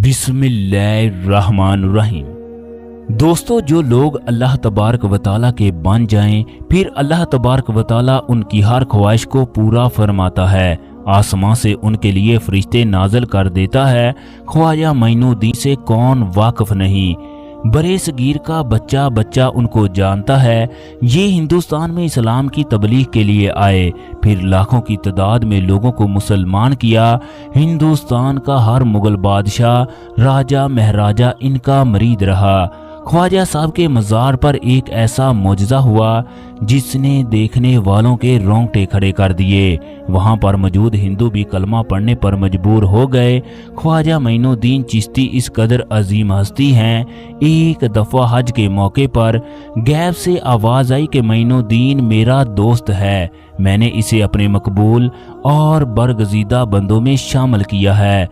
बिस्मिल्लाहिर्रहमानिर्रहीम। दोस्तों, जो लोग अल्लाह तबारक व तआला के बन जाएं, फिर अल्लाह तबारक व तआला उनकी हर ख्वाहिश को पूरा फरमाता है। आसमां से उनके लिए फरिश्ते नाज़िल कर देता है। ख्वाजा मोइनुद्दीन से कौन वाकिफ नहीं। बड़े सगीर का बच्चा बच्चा उनको जानता है। ये हिंदुस्तान में इस्लाम की तबलीग के लिए आए, फिर लाखों की तादाद में लोगों को मुसलमान किया। हिंदुस्तान का हर मुगल बादशाह, राजा, महाराजा इनका मरीद रहा। ख्वाजा साहब के मज़ार पर एक ऐसा मौजज़ा हुआ जिसने देखने वालों के रोंगटे खड़े कर दिए। वहां पर मौजूद हिंदू भी कलमा पढ़ने पर मजबूर हो गए। ख्वाजा मोइनुद्दीन चिश्ती इस कदर अजीम हस्ती हैं। एक दफ़ा हज के मौके पर गैब से आवाज़ आई कि मोइनुद्दीन मेरा दोस्त है। मैंने इसे अपने मकबूल और बरगजीदा बंदों में शामिल किया है।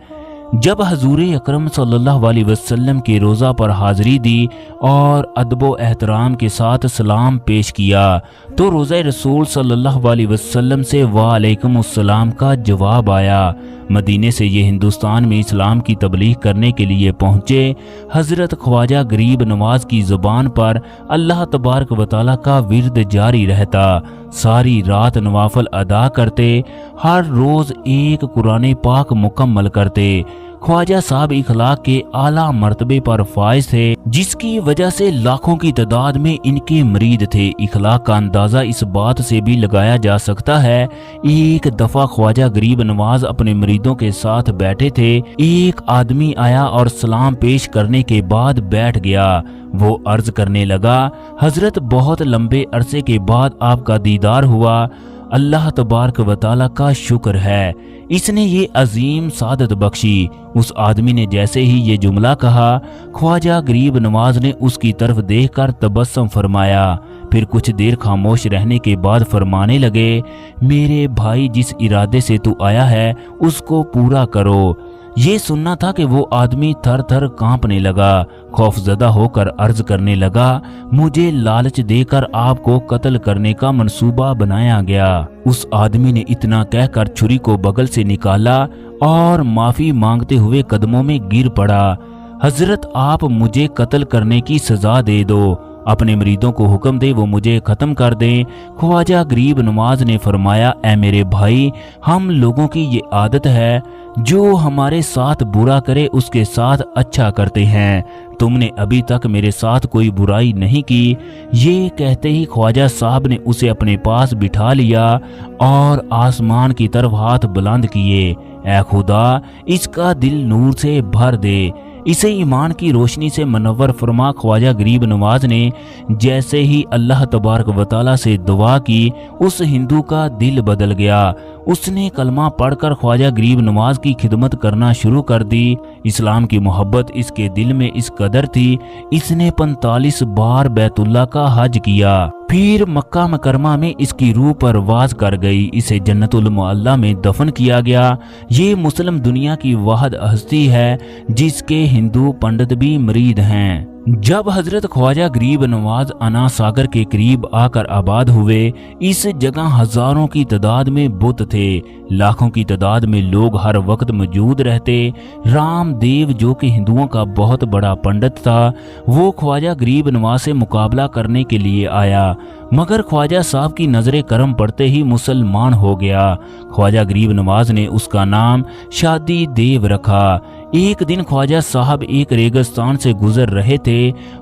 जब हजूर अकरम सल्लल्लाहु अलैहि वसल्लम के रोज़ा पर हाज़री दी और अदब एहतराम के साथ सलाम पेश किया तो रोज़ा रसूल सल्लल्लाहु अलैहि वसल्लम से वालेकुम अस्सलाम का जवाब आया। मदीने से ये हिंदुस्तान में इस्लाम की तबलीग करने के लिए पहुँचे। हज़रत ख्वाजा गरीब नवाज की ज़ुबान पर अल्लाह तबारक व तआला का विर्द जारी रहता। सारी रात नवाफल अदा करते, हर रोज़ एक कुरान पाक मुकम्मल करते। ख्वाजा साहब इखलाक के आला मर्तबे पर फाइज थे, जिसकी वजह से लाखों की तादाद में इनके मरीद थे। इखलाक का अंदाज़ा इस बात से भी लगाया जा सकता है। एक दफ़ा ख्वाजा गरीब नवाज अपने मरीदों के साथ बैठे थे। एक आदमी आया और सलाम पेश करने के बाद बैठ गया। वो अर्ज करने लगा, हजरत बहुत लंबे अरसे के बाद आपका दीदार हुआ। अल्लाह तबारक व तआला का शुक्र है, इसने ये अजीम सादत बख्शी। उस आदमी ने जैसे ही ये जुमला कहा, ख्वाजा गरीब नवाज ने उसकी तरफ देखकर तबस्सुम फरमाया। फिर कुछ देर खामोश रहने के बाद फरमाने लगे, मेरे भाई, जिस इरादे से तू आया है उसको पूरा करो। ये सुनना था कि वो आदमी थर थर कांपने लगा। खौफजदा होकर अर्ज करने लगा, मुझे लालच देकर आपको कत्ल करने का मंसूबा बनाया गया। उस आदमी ने इतना कहकर छुरी को बगल से निकाला और माफी मांगते हुए कदमों में गिर पड़ा। हजरत, आप मुझे कत्ल करने की सजा दे दो। अपने मरीदों को हुक्म दे वो मुझे ख़त्म कर दें। ख्वाजा गरीब नवाज ने फरमाया, ऐ मेरे भाई, हम लोगों की ये आदत है, जो हमारे साथ बुरा करे उसके साथ अच्छा करते हैं। तुमने अभी तक मेरे साथ कोई बुराई नहीं की। ये कहते ही ख्वाजा साहब ने उसे अपने पास बिठा लिया और आसमान की तरफ हाथ बुलंद किए। ऐ खुदा, इसका दिल नूर से भर दे, इसे ईमान की रोशनी से मनव्वर फरमा। ख्वाजा गरीब नवाज ने जैसे ही अल्लाह तबारक व तआला से दुआ की, उस हिंदू का दिल बदल गया। उसने कलमा पढ़कर ख्वाजा गरीब नवाज की खिदमत करना शुरू कर दी। इस्लाम की मोहब्बत इसके दिल में इस कदर थी, इसने 45 बार बैतुल्लाह का हज किया। फिर मक्का मुकरमा में इसकी रूह परवाज कर गई। इसे जन्नतुल मुअल्ला में दफन किया गया। ये मुस्लिम दुनिया की वाहिद हस्ती है जिसके हिंदू पंडित भी मरीद हैं। जब हजरत ख्वाजा गरीब नवाज अना सागर के करीब आकर आबाद हुए, इस जगह हजारों की तादाद में बुत थे। लाखों की तादाद में लोग हर वक्त मौजूद रहते। रामदेव, जो कि हिंदुओं का बहुत बड़ा पंडित था, वो ख्वाजा गरीब नवाज से मुकाबला करने के लिए आया, मगर ख्वाजा साहब की नजरे करम पड़ते ही मुसलमान हो गया। ख्वाजा गरीब नवाज ने उसका नाम शादी देव रखा। एक दिन ख्वाजा साहब एक रेगिस्तान से गुजर रहे थे।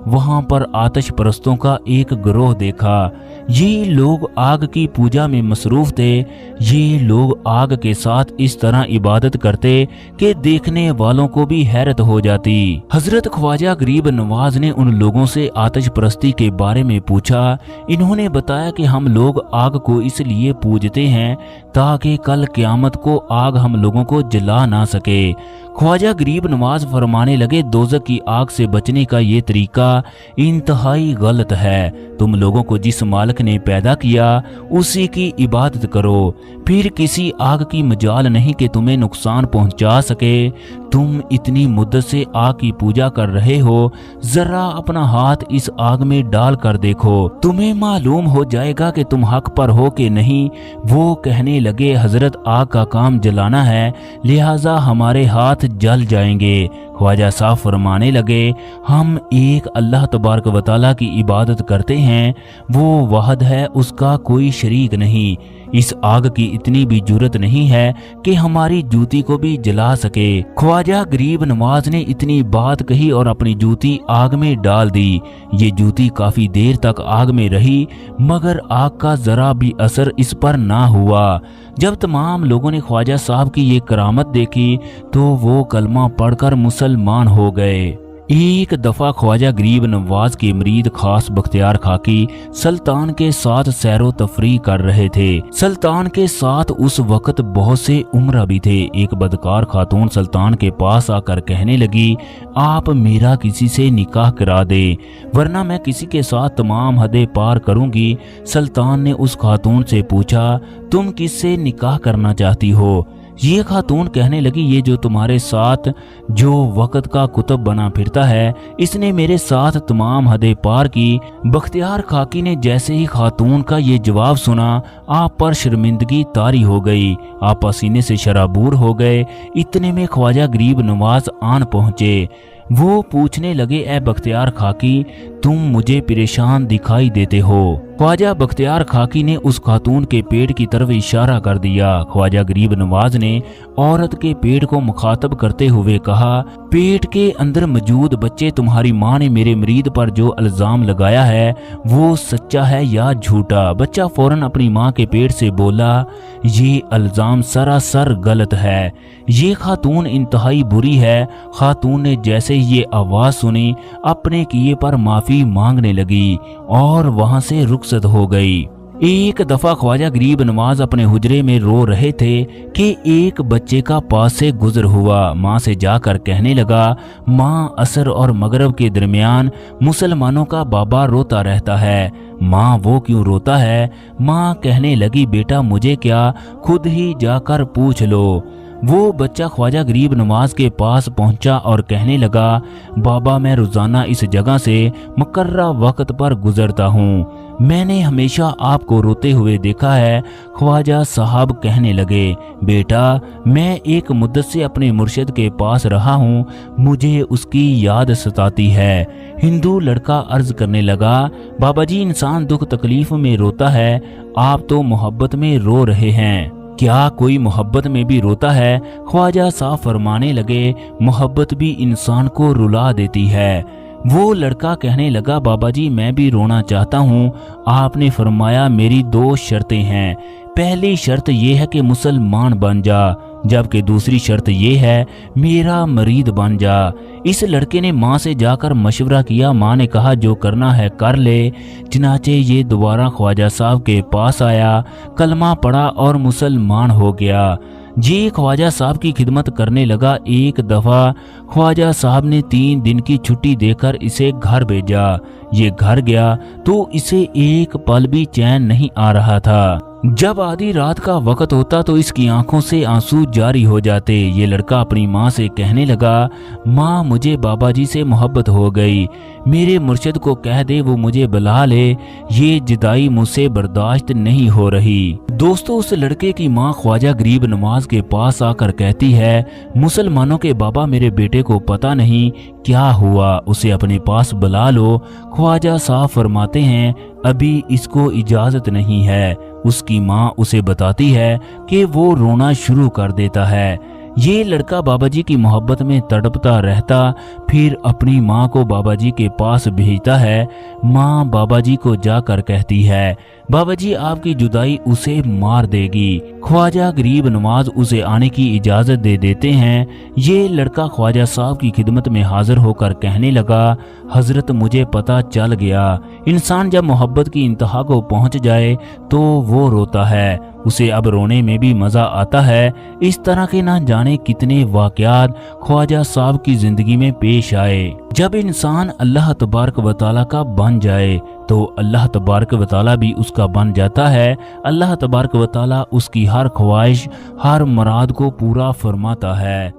वहां पर आतिश परस्तों का एक गिरोह देखा। ये लोग आग की पूजा में मसरूफ थे। ये लोग आग के साथ इस तरह इबादत करते कि देखने वालों को भी हैरत हो जाती। हजरत ख्वाजा गरीब नवाज ने उन लोगों से आतिश परस्ती के बारे में पूछा। इन्होंने बताया कि हम लोग आग को इसलिए पूजते हैं ताकि कल क़यामत को आग हम लोगों को जला ना सके। ख्वाजा गरीब नवाज फरमाने लगे, दोज़ख की आग से बचने का ये तरीका इंतहाई गलत है। तुम लोगों को जिस मालिक ने पैदा किया उसी की इबादत करो। फिर किसी आग की मजाल नहीं कि तुम्हें नुकसान पहुंचा सके। तुम इतनी मुद्दत से आग की पूजा कर रहे हो, जरा अपना हाथ इस आग में डाल कर देखो, तुम्हें मालूम हो जाएगा कि तुम हक पर हो कि नहीं। वो कहने लगे, हजरत, आग का काम जलाना है, लिहाजा हमारे हाथ जल जाएंगे। ख्वाजा साहब फरमाने लगे, हम एक अल्लाह तबारक व तआला की इबादत करते हैं, वो वाहिद है, उसका कोई शरीक नहीं। इस आग की इतनी भी जुर्रत नहीं है कि हमारी जूती को भी जला सके। ख्वाजा गरीब नवाज ने इतनी बात कही और अपनी जूती आग में डाल दी। ये जूती काफी देर तक आग में रही, मगर आग का जरा भी असर इस पर ना हुआ। जब तमाम लोगों ने ख्वाजा साहब की ये करामत देखी तो वो कलमा पढ़कर मुसलमान हो गए। एक दफा ख्वाजा गरीब नवाज के मरीद खास बख्तियार खाकी सुल्तान के साथ सैरो तफरी कर रहे थे। सुल्तान के साथ उस वक्त बहुत से उमरा भी थे। एक बदकार खातून सुल्तान के पास आकर कहने लगी, आप मेरा किसी से निकाह करा दे, वरना मैं किसी के साथ तमाम हदें पार करूंगी। सुल्तान ने उस खातून से पूछा, तुम किससे निकाह करना चाहती हो? ये खातून कहने लगी, ये जो तुम्हारे साथ जो वक्त का कुतुब बना फिरता है, इसने मेरे साथ तमाम हदें पार की। बख्तियार खाकी ने जैसे ही खातून का ये जवाब सुना, आप पर शर्मिंदगी तारी हो गई, आप पसीने से शराबूर हो गए। इतने में ख्वाजा गरीब नवाज आन पहुंचे। वो पूछने लगे, ए बख्तियार खाकी, तुम मुझे परेशान दिखाई देते हो। ख्वाजा बख्तियार खाकी ने उस खातून के पेट की तरफ इशारा कर दिया। ख्वाजा गरीब नवाज ने औरत के पेट को मुखातब करते हुए कहा, पेट के अंदर मौजूद बच्चे, तुम्हारी माँ ने मेरे मरीद पर जो इल्जाम लगाया है वो सच्चा है या झूठा? बच्चा फौरन अपनी माँ के पेट से बोला, ये इल्जाम सरासर गलत है। ये खातून इंतहाई बुरी है। खातून ने जैसे ये आवाज सुनी, अपने किए पर माफी मांगने लगी और वहां से रुखसत हो गई। एक दफा ख्वाजा गरीब नवाज अपने हुजरे में रो रहे थे कि एक बच्चे का पास से गुजर हुआ। माँ से जाकर कहने लगा, माँ, असर और मगरिब के दरमियान मुसलमानों का बाबा रोता रहता है। माँ, वो क्यों रोता है? माँ कहने लगी, बेटा मुझे क्या, खुद ही जाकर पूछ लो। वो बच्चा ख्वाजा गरीब नवाज के पास पहुंचा और कहने लगा, बाबा, मैं रोजाना इस जगह से मुकर्रा वक्त पर गुजरता हूँ, मैंने हमेशा आपको रोते हुए देखा है। ख्वाजा साहब कहने लगे, बेटा, मैं एक मुद्दत से अपने मुर्शिद के पास रहा हूँ, मुझे उसकी याद सताती है। हिंदू लड़का अर्ज करने लगा, बाबा जी, इंसान दुख तकलीफ में रोता है, आप तो मोहब्बत में रो रहे हैं, क्या कोई मोहब्बत में भी रोता है? ख्वाजा साहब फरमाने लगे, मोहब्बत भी इंसान को रुला देती है। वो लड़का कहने लगा, बाबा जी, मैं भी रोना चाहता हूँ। आपने फरमाया, मेरी दो शर्तें हैं। पहली शर्त यह है कि मुसलमान बन जा, जबकि दूसरी शर्त यह है मेरा मरीद बन जा। इस लड़के ने माँ से जाकर मशवरा किया। माँ ने कहा, जो करना है कर ले। चनाचे ये दोबारा ख्वाजा साहब के पास आया, कलमा पढ़ा और मुसलमान हो गया। जी ख्वाजा साहब की खिदमत करने लगा। एक दफा ख्वाजा साहब ने 3 दिन की छुट्टी देकर इसे घर भेजा। ये घर गया तो इसे एक पल भी चैन नहीं आ रहा था। जब आधी रात का वक्त होता तो इसकी आंखों से आंसू जारी हो जाते। ये लड़का अपनी माँ से कहने लगा, माँ, मुझे बाबा जी से मोहब्बत हो गई, मेरे मुर्शिद को कह दे वो मुझे बुला ले, ये जुदाई मुझसे बर्दाश्त नहीं हो रही। दोस्तों, उस लड़के की माँ ख्वाजा गरीब नवाज के पास आकर कहती है, मुसलमानों के बाबा, मेरे बेटे को पता नहीं क्या हुआ, उसे अपने पास बुला लो। ख्वाजा साहब फरमाते हैं, अभी इसको इजाजत नहीं है। उसकी माँ उसे बताती है कि वो रोना शुरू कर देता है। ये लड़का बाबा जी की मोहब्बत में तड़पता रहता, फिर अपनी माँ को बाबा जी के पास भेजता है। माँ बाबा जी को जाकर कहती है, बाबा जी, आपकी जुदाई उसे मार देगी। ख्वाजा गरीब नवाज उसे आने की इजाजत दे देते हैं। ये लड़का ख्वाजा साहब की खिदमत में हाजिर होकर कहने लगा, हजरत, मुझे पता चल गया, इंसान जब मोहब्बत की इंतहा को पहुंच जाए तो वो रोता है, उसे अब रोने में भी मजा आता है। इस तरह के ना जाने कितने वाकयात ख्वाजा साहब की जिंदगी में पेश आए। जब इंसान अल्लाह तबारक व तआला का बन जाए तो अल्लाह तबारक व तआला भी उसका बन जाता है। अल्लाह तबारक व तआला उसकी हर ख्वाहिश, हर मुराद को पूरा फरमाता है।